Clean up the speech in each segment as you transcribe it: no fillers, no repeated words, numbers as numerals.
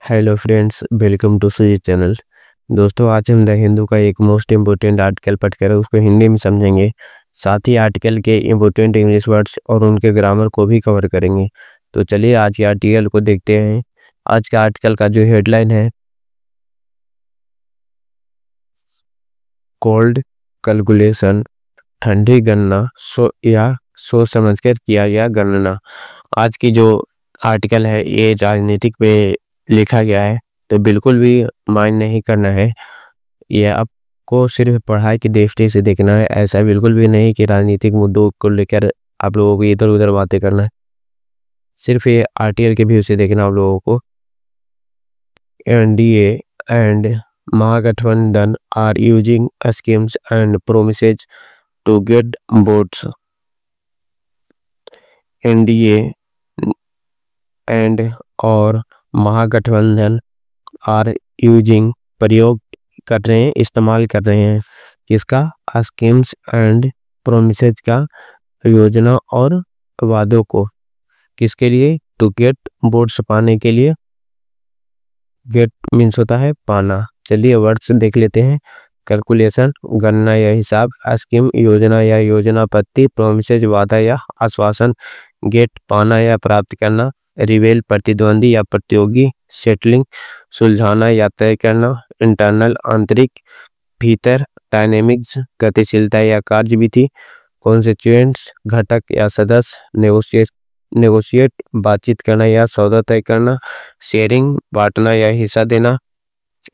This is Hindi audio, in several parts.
हेलो फ्रेंड्स, वेलकम टू सुजी चैनल। दोस्तों, आज हम द हिंदू का एक मोस्ट इम्पोर्टेंट आर्टिकल पढ़कर उसको हिंदी में समझेंगे। साथ ही आर्टिकल के इम्पोर्टेंट इंग्लिश वर्ड्स और उनके ग्रामर को भी कवर करेंगे। तो चलिए आज के आर्टिकल को देखते हैं। आज का आर्टिकल का जो हेडलाइन है, कोल्ड कैलकुलेशन, ठंडी गणना सोच समझकर किया गया गणना। आज की जो आर्टिकल है ये राजनीतिक पे लिखा गया है, तो बिल्कुल भी माइंड नहीं करना है। ये आपको सिर्फ पढ़ाई की दृष्टि से देखना है, ऐसा बिल्कुल भी नहीं कि राजनीतिक मुद्दों को लेकर आप लोगों को इधर उधर बातें करना है। सिर्फ ये आर्टिकल के व्यू से देखना आप लोगों को। NDA and Mahagathbandhan are using schemes and promises to get votes. NDA and और महागठबंधन आर यूजिंग प्रयोग कर रहे हैं, इस्तेमाल कर रहे हैं किसका? स्कीम्स एंड प्रोमिसेज का, योजना और वादों को। किसके लिए? टू गेट वोट्स, पाने के लिए। गेट मीन्स होता है पाना। चलिए वर्ड्स देख लेते हैं। कैलकुलेशन गणना या हिसाब, स्कीम योजना या योजना पत्ती, प्रोमिसेज वादा या आश्वासन, गेट पाना या प्राप्त करना, रिवेल प्रतिद्वंदी या प्रतियोगी, सेटलिंग सुलझाना या तय करना, इंटरनल आंतरिक, भीतर, डायनेमिक्स गतिशीलता या कार्यविधि, कॉन्स्टिट्यूएंट्स घटक या सदस्य, नेगोशिएट बातचीत करना या सौदा तय करना, शेयरिंग बांटना या हिस्सा देना,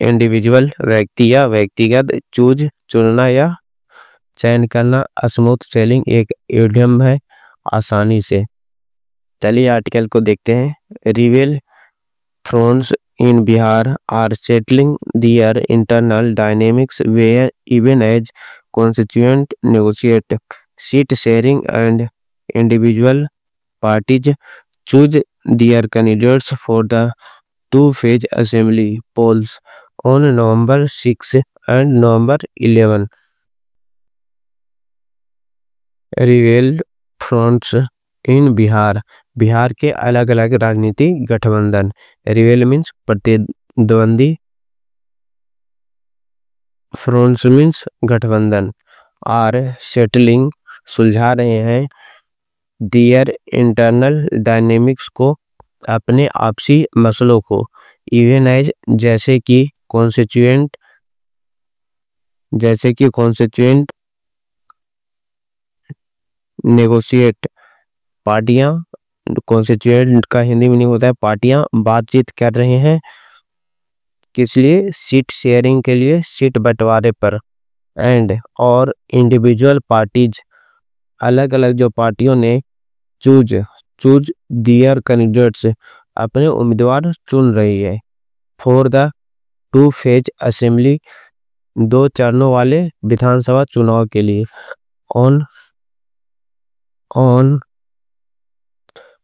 इंडिविजुअल व्यक्ति या व्यक्तिगत, चूज चुनना या चयन करना, स्मूथ सेलिंग एक इडियम है, आसानी से। चलिए आर्टिकल को देखते हैं। रिवेल fronts in Bihar are settling their internal dynamics where even as constituent negotiate, seat sharing and individual parties choose their candidates for the two-phase assembly polls on November 6 and November 11. Revealed fronts इन बिहार के अलग अलग राजनीतिक गठबंधन। रिवेल मीन्स प्रतिद्वंदी, फ्रंट्स मीन्स गठबंधन, आर सेटलिंग सुलझा रहे हैं, दियर इंटरनल डायनेमिक्स को, अपने आपसी मसलों को, इवन एज जैसे कि कॉन्स्टिट्यूएंट, नेगोशिएट पार्टियां, कॉन्स्टिट्यूएंट का हिंदी मीनिंग होता है पार्टियां, बातचीत कर रहे हैं किस लिए? सीट शेयरिंग के लिए, सीट बंटवारे पर। एंड और इंडिविजुअल पार्टीज, अलग अलग जो पार्टियों ने चूज दियर कैंडिडेट्स, अपने उम्मीदवार चुन रही है, for the two phase assembly, दो चरणों वाले विधानसभा चुनाव के लिए, ऑन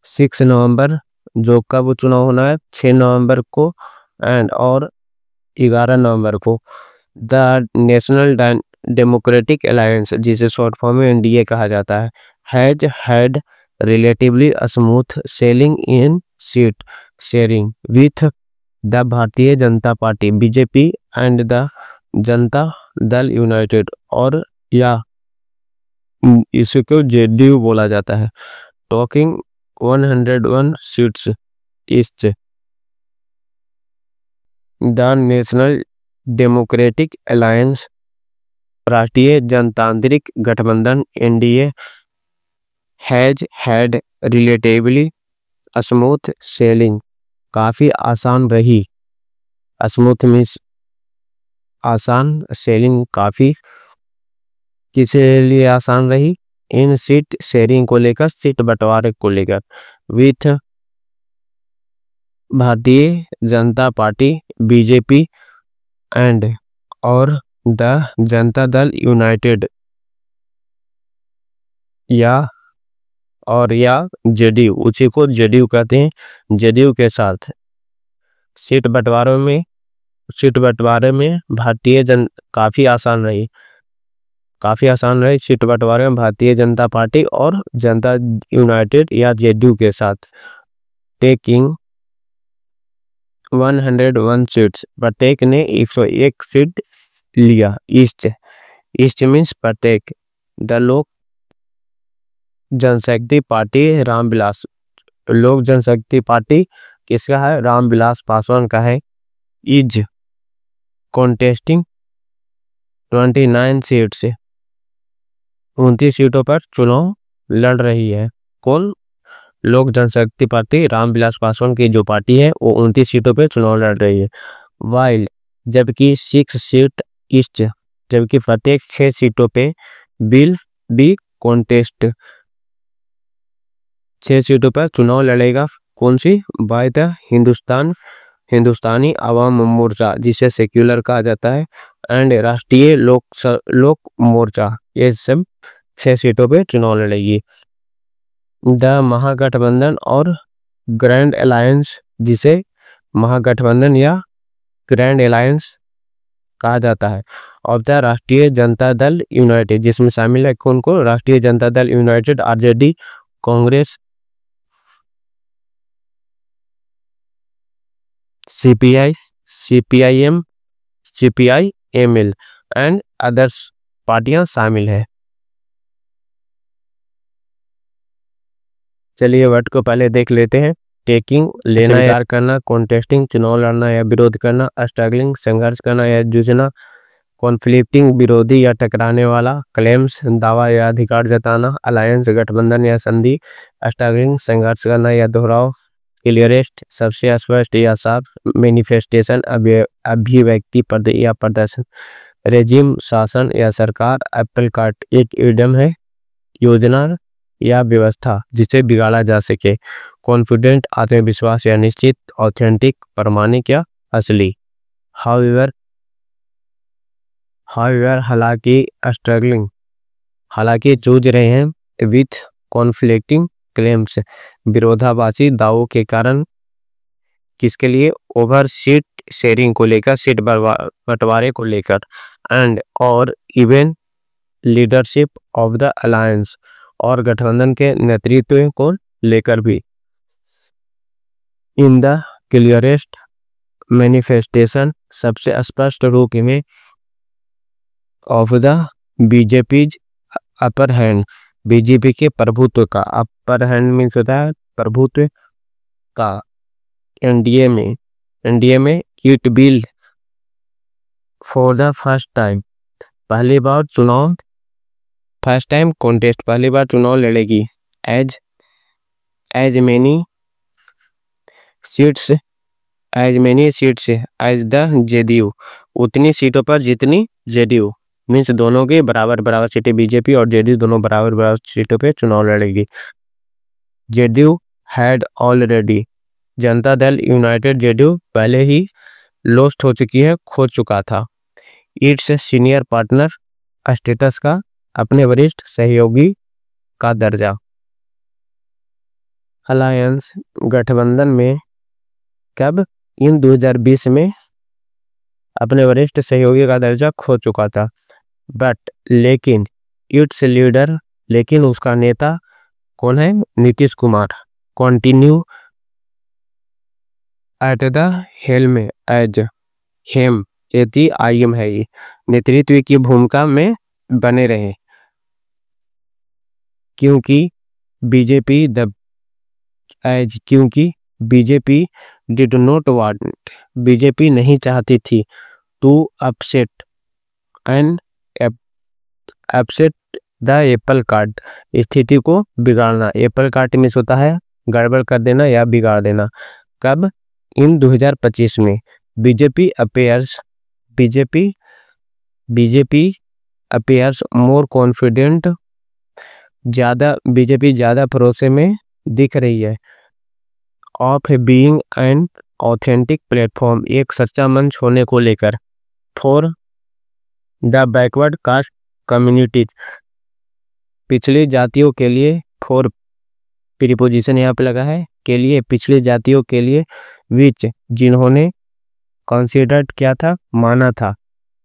6 नवंबर, जो कब चुनाव होना है? 6 नवंबर को, एंड और 11 नवंबर को। द नेशनल डेमोक्रेटिक अलायंस, जिसे शॉर्ट फॉर्म में एनडीए कहा जाता है, has had relatively smooth selling in seat sharing with the Bharatiya Janata party BJP and the Janata Dal United, और या इसको जेडीयू बोला जाता है, talking 101 seats east. The national democratic alliance, राष्ट्रीय जनतांत्रिक गठबंधन NDA, has had relatively smooth selling, काफी आसान रही, स्मूथ मीन्स आसान, सेलिंग काफी, किसके लिए आसान रही? इन सीट शेयरिंग को लेकर, सीट बंटवारे को लेकर, with Bharatiya Janata party BJP and और द जनता दल यूनाइटेड, या जेडीयू, उसी को जेडीयू कहते हैं, जेडीयू के साथ सीट बंटवारे में भारतीय काफी आसान रही सीट बंटवारे में भारतीय जनता पार्टी और जनता यूनाइटेड या जेडीयू के साथ। टेकिंग 101 सीट्स, प्रत्येक ने 101 सीट लिया। ईस्ट मीन्स प्रत्येक। द लोक जनशक्ति पार्टी रामविलास, लोक जनशक्ति पार्टी किसका है? रामविलास पासवान का है। इज कॉन्टेस्टिंग 29 सीट से 29 सीटों पर चुनाव लड़ रही है। कौन? लोक जनशक्ति पार्टी रामविलास पासवान की जो पार्टी है वो 29 सीटों पर चुनाव लड़ रही है। वाइल जबकि 6 सीट ईस्ट, जबकि प्रत्येक 6 सीटों पे विल बी कॉन्टेस्ट, 6 सीटों पर चुनाव लड़ेगा। कौन सी? बाय द हिंदुस्तानी आवाम मोर्चा, जिसे सेक्युलर कहा जाता है, एंड राष्ट्रीय लोक मोर्चा, ये सब 6 सीटों पे चुनाव लड़ेगी। द महागठबंधन और ग्रैंड अलायंस, जिसे महागठबंधन या ग्रैंड अलायंस कहा जाता है, और द राष्ट्रीय जनता दल यूनाइटेड, जिसमें शामिल है कौन को? राष्ट्रीय Janata Dal United, RJD, Congress, CPIM, CPIML and others पार्टियां शामिल है। चलिए वर्ड को पहले देख लेते हैं। टेकिंग लेना या करना, कॉन्टेस्टिंग चुनाव लड़ना या विरोध करना, स्ट्रगलिंग संघर्ष करना या जूझना, कॉन्फ्लिक्टिंग विरोधी या टकराने वाला, क्लेम्स दावा या अधिकार जताना, अलायंस गठबंधन या संधि, स्ट्रगलिंग संघर्ष करना या दोहराव, क्लियरेस्ट सबसे स्पष्ट या साफ, मैनिफेस्टेशन अभिव्यक्ति या प्रदर्शन, रेजिम शासन या सरकार, एप्पल कार्ट एक इडियम है, योजना या व्यवस्था जिसे बिगाड़ा जा सके, कॉन्फिडेंट आत्मविश्वास या निश्चित, ऑथेंटिक प्रमाणिक या असली। हाउएवर हालांकि स्ट्रगलिंग, हालांकि जूझ रहे हैं, विथ कॉन्फ्लिक्टिंग क्लेम्स, विरोधाभासी दावों के कारण, किसके लिए? ओवर सीट शेयरिंग को लेकर, सीट बंटवारे को लेकर, एंड और even leadership of the alliance, और गठबंधन के नेतृत्व को लेकर भी। इन द क्लियरेस्ट मैनिफेस्टेशन, सबसे स्पष्ट रूप में, of the BJP upper hand, BJP के प्रभुत्व का, अपर हैंड मीन्स होता है प्रभुत्व का, एनडीए में it will for the first time, पहली बार चुनाव, फर्स्ट टाइम कॉन्टेस्ट, पहली बार चुनाव लड़ेगी, as many seats as the JDU, उतनी सीटों पर जितनी जेडीयू, मीन्स दोनों के बराबर सीटें, बीजेपी और जेडीयू दोनों बराबर सीटों पे चुनाव लड़ेगी। JDU had already, Janata Dal United JDU पहले ही लॉस्ट हो चुकी है, खो चुका था। इट्स सीनियर पार्टनर स्टेटस का, अपने वरिष्ठ सहयोगी का दर्जा। अलायंस गठबंधन में कब? इन 2020 में अपने वरिष्ठ सहयोगी का दर्जा खो चुका था। बट लेकिन इट्स लीडर, लेकिन उसका नेता कौन है? Nitish Kumar, continue at the helm as him, ATIM है ये, नेतृत्व की भूमिका में बने रहे, क्योंकि BJP did not want, BJP नहीं चाहती थी, to upset the apple cart, स्थिति को बिगाड़ना, एप्पल कार्ट में होता है गड़बड़ कर देना या बिगाड़ देना। कब? इन 2025 में। BJP appears more confident, BJP ज्यादा भरोसे में दिख रही है, of being an authentic platform, एक सच्चा मंच होने को लेकर, for the backward caste communities, पिछली जातियों के लिए, फॉर प्रीपोजिशन यहाँ पे लगा है, के लिए, पिछली जातियों के लिए, विच जिन्होंने, कंसीडर्ड क्या था? माना था,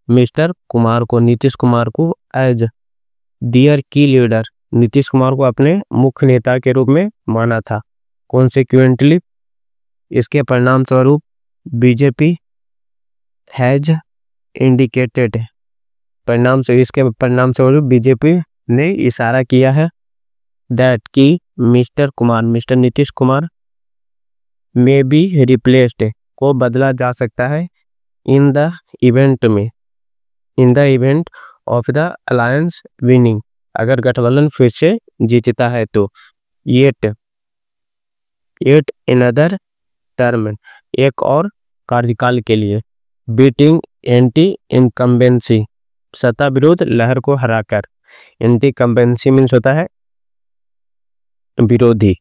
मिस्टर कुमार को, नीतीश कुमार को, एज दियर की लीडर, नीतीश कुमार को अपने मुख्य नेता के रूप में माना था। कॉन्सिक्वेंटली, इसके परिणाम स्वरूप, बीजेपी हैज इंडिकेटेड, परिणाम से इसके परिणाम से बीजेपी ने इशारा किया है दैट कि मिस्टर नीतीश कुमार में बी रिप्लेस्ड को बदला जा सकता है in the event of the alliance winning, अगर गठबंधन फिर से जीतता है तो येट अनदर टर्म, एक और कार्यकाल के लिए, बीटिंग एंटी इनकम्बेंसी, सत्ता विरोध लहर को हराकर, एंटी कंबेंसी मीन्स होता है विरोधी।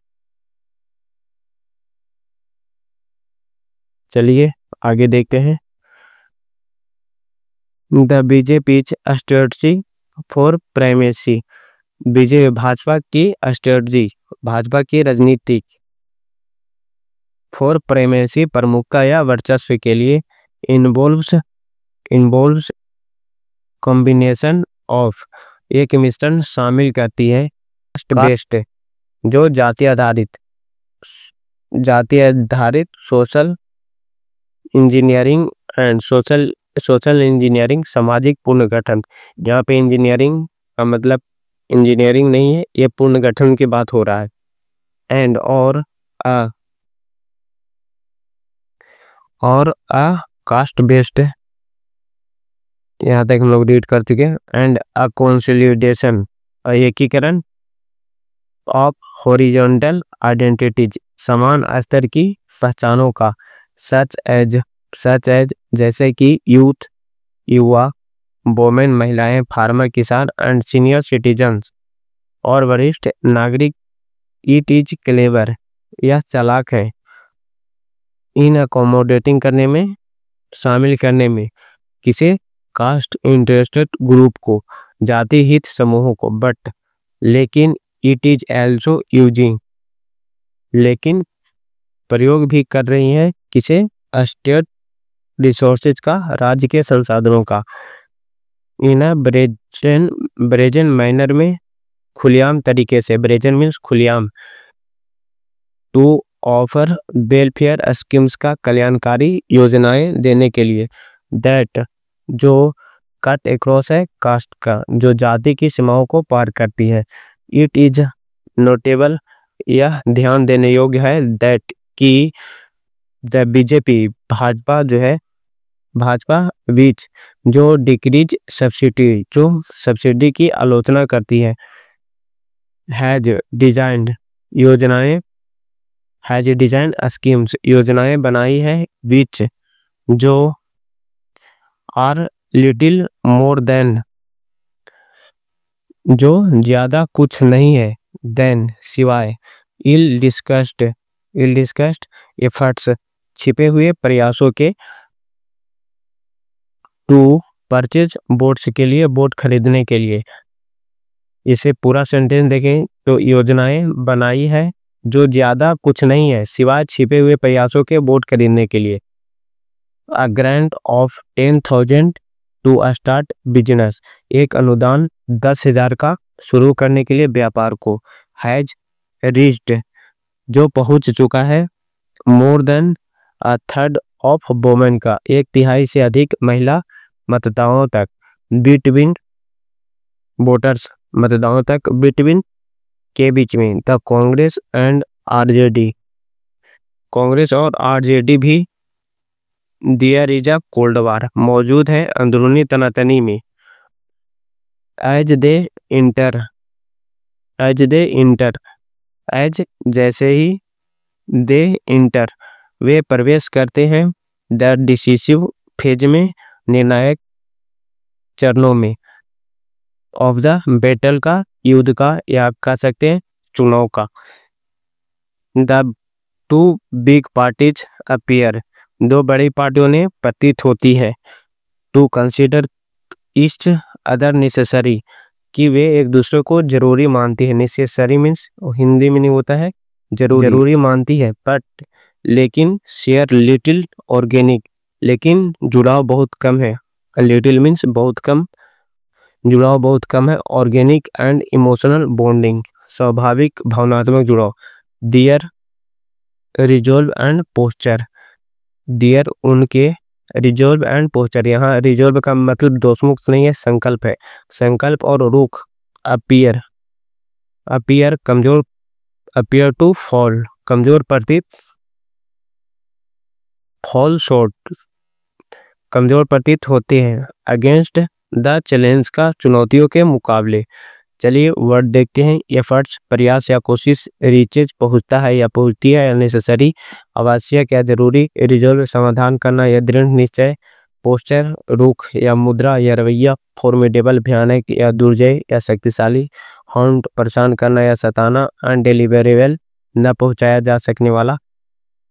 चलिए आगे देखते हैं। The BJP strategy for primacy, Bhajpa की स्ट्रेटजी, भाजपा की रणनीति फॉर प्राइमेसी, प्रमुखता या वर्चस्व के लिए, इन्वॉल्व्स कॉम्बिनेशन ऑफ, एक मिश्रण शामिल करती है कास्ट बेस्ड, जो जाति आधारित social engineering and social engineering, सामाजिक पुनर्गठन, यहाँ पे इंजीनियरिंग का मतलब इंजीनियरिंग नहीं है, ये पुनर्गठन की बात हो रहा है, एंड और कास्ट बेस्ड, यहाँ तक हम लोग रीड कर चुके हैं, एंड अ कंसोलिडेशन, एकीकरण ऑफ हॉरिजॉन्टल आइडेंटिटीज, समान स्तर की पहचानों का, सच एज जैसे कि यूथ युवा, वोमेन महिलाएं, फार्मर किसान, एंड सीनियर सिटीजन्स और वरिष्ठ नागरिक, इट इज क्लेवर, यह चालाक है, इन अकोमोडेटिंग करने में, शामिल करने में, किसे, कास्ट इंटरेस्टेड ग्रुप को, जाति हित समूहों को, बट लेकिन, इट इज एल्सो यूजिंग, लेकिन प्रयोग भी कर रही है, किसे, स्टेट रिसोर्सेज का, राज्य के संसाधनों का, इन ब्रेजन मैनर में, खुलेआम तरीके से, ब्रेजन मीन्स खुलेआम, टू ऑफर वेलफेयर स्कीम्स का, कल्याणकारी योजनाएं देने के लिए, दैट जो कट अक्रॉस है कास्ट का, जो जाति की सीमाओं को पार करती है, इट इज नोटेबल, यह ध्यान देने योग्य है, दैट कि द बीजेपी, भाजपा जो है, भाजपा विच जो डिक्रीज सब्सिडी, जो सब्सिडी की आलोचना करती है, हैज डिजाइंड योजनाएं, हैज डिजाइन स्कीम्स योजनाएं बनाई है, विच जो आर लिटिल मोर देन, जो ज्यादा कुछ नहीं है, देन सिवाय, इल डिस्कस्ड एफर्ट्स छिपे हुए प्रयासों के, टू परचेज वोट्स के लिए, वोट खरीदने के लिए, इसे पूरा सेंटेंस देखें तो योजनाएं बनाई है जो ज्यादा कुछ नहीं है सिवाय छिपे हुए प्रयासों के, वोट खरीदने के लिए, a grant of 10,000 to start business, एक अनुदान 10,000 का शुरू करने के लिए व्यापार को, हैज रीच्ड जो पहुंच चुका है, more than a third of women का, 1/3 से अधिक महिला मतदाताओं तक, बिटवीन वोटर्स मतदाताओं तक, बिटवीन के बीच में, the Congress and RJD, Congress और आरजेडी भी, there is a cold war मौजूद है अंदरूनी तनातनी में, एज दे इंटर एज जैसे ही, दे इंटर वे प्रवेश करते हैं, द डिसिसिव फेज में, निर्णायक चरणों में, ऑफ द बैटल का, युद्ध का, या आप कह सकते हैं चुनाव का, the two big parties appear, दो बड़ी पार्टियों ने प्रतीत होती है, to consider each other necessary, कि वे एक दूसरे को जरूरी मानती है, नेसेसरी मीन्स हिंदी में नहीं होता है जरूरी मानती है, बट लेकिन, शेयर लिटिल ऑर्गेनिक, लेकिन जुड़ाव बहुत कम है, लिटिल मीन्स बहुत कम, जुड़ाव बहुत कम है, ऑर्गेनिक एंड इमोशनल बॉन्डिंग, स्वाभाविक भावनात्मक जुड़ाव, दियर रिजॉल्व एंड पोस्चर, देयर उनके रिजॉल्व एंड पोस्चर। यहाँ रिजॉल्व का मतलब दोषमुक्त नहीं है, संकल्प है। संकल्प और रुख अपीयर कमजोर, अपीयर टू फॉल कमजोर प्रतीत, फॉल शॉर्ट कमजोर प्रतीत होते हैं। अगेंस्ट द चैलेंज का चुनौतियों के मुकाबले। चलिए वर्ड देखते हैं। एफर्ट्स प्रयास या कोशिश, रीचेज पहुंचता है या पहुंचती है या नेसेसरी आवश्यक या जरूरी, रिजॉल्व समाधान करना या दृढ़ निश्चय, पोस्चर रुख या मुद्रा या रवैया, फॉर्मिडेबल भयानक या दुर्जय या शक्तिशाली, हॉन्ट परेशान करना या सताना, अनडिलीवरेबल न पहुंचाया जा सकने वाला,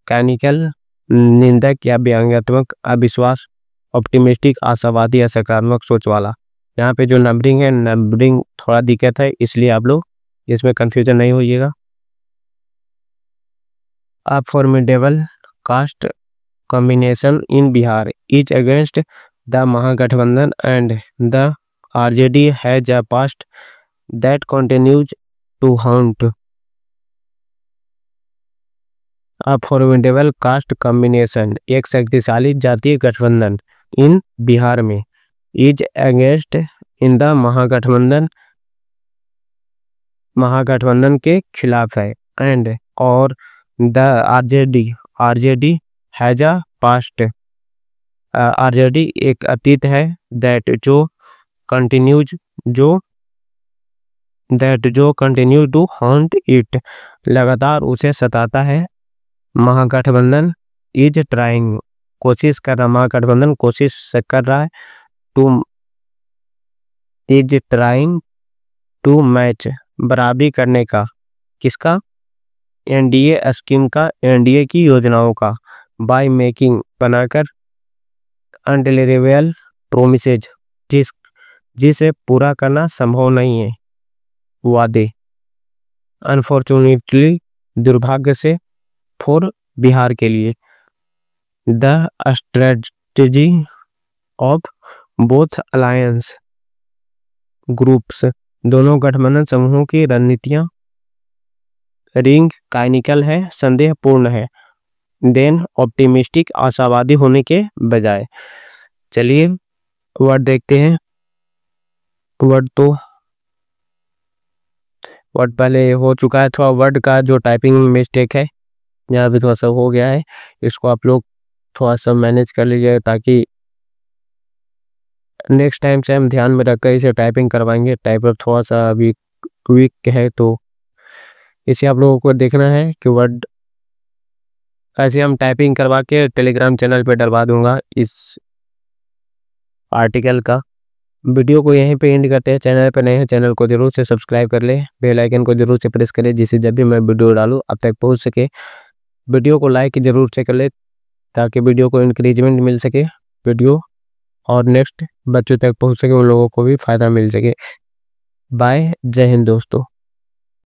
कैनिकल निंदक या व्यंग्यात्मक, अविश्वास, ऑप्टिमिस्टिक आशावादी या सकारात्मक सोच वाला। यहाँ पे जो नंबरिंग है, नंबरिंग थोड़ा दिक्कत है, इसलिए आप लोग इसमें कंफ्यूजन नहीं होइएगा। A formidable caste combination in Bihar is against the Mahagathbandhan and the RJD has a past that continues to haunt. A formidable caste combination एक शक्तिशाली जातीय गठबंधन इन बिहार में, is against in the Mahagathbandhan के खिलाफ है, एंड और the RJD has a past, RJD एक अतीत है, दैट जो कंटिन्यू टू हॉन्ट इट लगातार उसे सताता है। महागठबंधन इज ट्राइंग कोशिश कर रहा, महागठबंधन कोशिश कर रहा है, to is trying to match बराबरी करने का, किसका, एनडीए स्कीम का, एनडीए की योजनाओं का, बाय मेकिंग बनाकर, अनडिलीवरेबल प्रोमिसेज जिसे पूरा करना संभव नहीं है, वादे, अनफॉर्चुनेटली दुर्भाग्य से, फॉर बिहार के लिए, the strategy of both alliance groups दोनों गठबंधन समूहों की रणनीतियां, रिंग काइनिकल है, संदेहपूर्ण है, देन ऑप्टिमिस्टिक आशावादी होने के बजाय। चलिए वर्ड देखते हैं। वर्ड पहले हो चुका है, थोड़ा वर्ड का जो टाइपिंग में मिस्टेक है यहाँ पे थोड़ा सा हो गया है, इसको आप लोग थोड़ा सा मैनेज कर लीजिए ताकि नेक्स्ट टाइम से हम ध्यान में रखकर इसे टाइपिंग करवाएंगे। टाइपर थोड़ा सा अभी क्विक है, तो इसे आप लोगों को देखना है कि वर्ड ऐसे हम टाइपिंग करवा के टेलीग्राम चैनल पे डलवा दूंगा इस आर्टिकल का। वीडियो को यहीं पे एंड करते हैं। चैनल पर नए हैं, चैनल को जरूर से सब्सक्राइब कर ले, बेल आइकन को जरूर से प्रेस करें, जिससे जब भी मैं वीडियो डालूँ अब तक पहुंच सके। वीडियो को लाइक जरूर से कर ले ताकि वीडियो को इंकरेजमेंट मिल सके, वीडियो और नेक्स्ट बच्चों तक पहुंच सके, उन लोगों को भी फायदा मिल सके। बाय, जय हिंद दोस्तों।